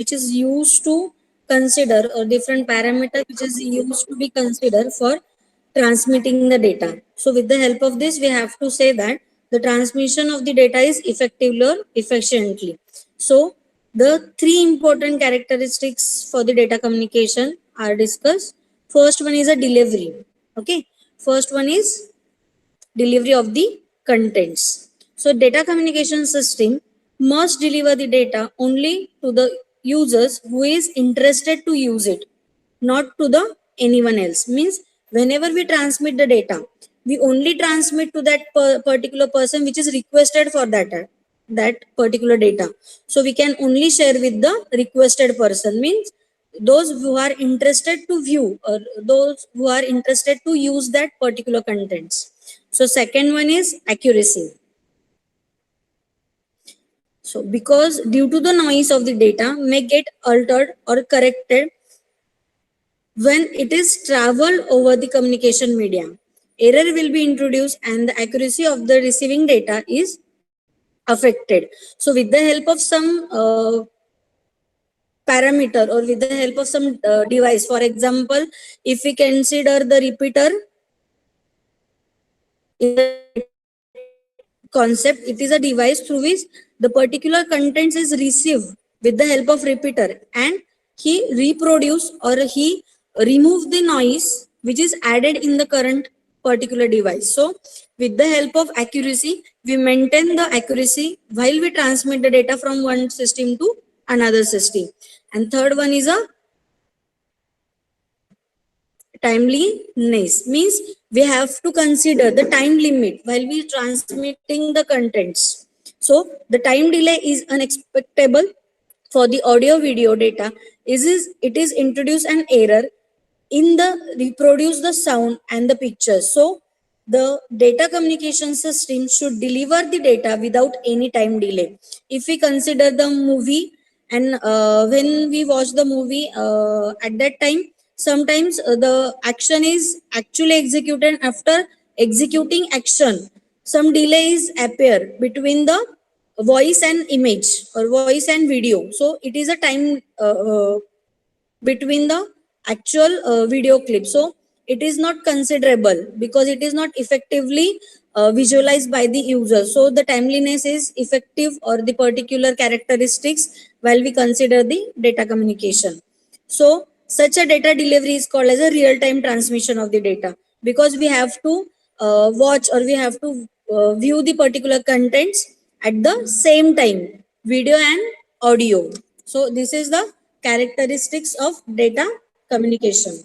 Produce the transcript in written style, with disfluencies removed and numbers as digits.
which is used to consider, or different parameter which is used to be considered for transmitting the data. So with the help of this, we have to say that the transmission of the data is effectively or efficiently. So the three important characteristics for the data communication are discussed. First one is a delivery. Okay. First one is delivery of the contents. So data communication system must deliver the data only to the users who is interested to use it, not to the anyone else. Means whenever we transmit the data, we only transmit to that particular person which is requested for that particular data. So we can only share with the requested person, means those who are interested to view, or those who are interested to use that particular contents. So second one is accuracy. So because due to the noise of the data may get altered or corrected when it is traveled over the communication medium, error will be introduced and the accuracy of the receiving data is affected. So with the help of some parameter, or with the help of some device, for example, if we consider the repeater concept, it is a device through which the particular contents is received with the help of repeater, and he reproduce or he remove the noise which is added in the current particular device. So with the help of accuracy, we maintain the accuracy while we transmit the data from one system to another system. And third one is a timeliness, means we have to consider the time limit while we transmitting the contents. So the time delay is unexpectable for the audio video data. It is introduce an error in the reproduce the sound and the pictures. So the data communication system should deliver the data without any time delay. If we consider the movie, and when we watch the movie, at that time, sometimes the action is actually executed. After executing action, some delays appear between the voice and image, or voice and video. So it is a time between the actual video clip. So it is not considerable because it is not effectively visualized by the user. So the timeliness is effective, or the particular characteristics while we consider the data communication. So such a data delivery is called as a real-time transmission of the data, because we have to watch, or we have to view the particular contents at the same time, video and audio. So this is the characteristics of data communication.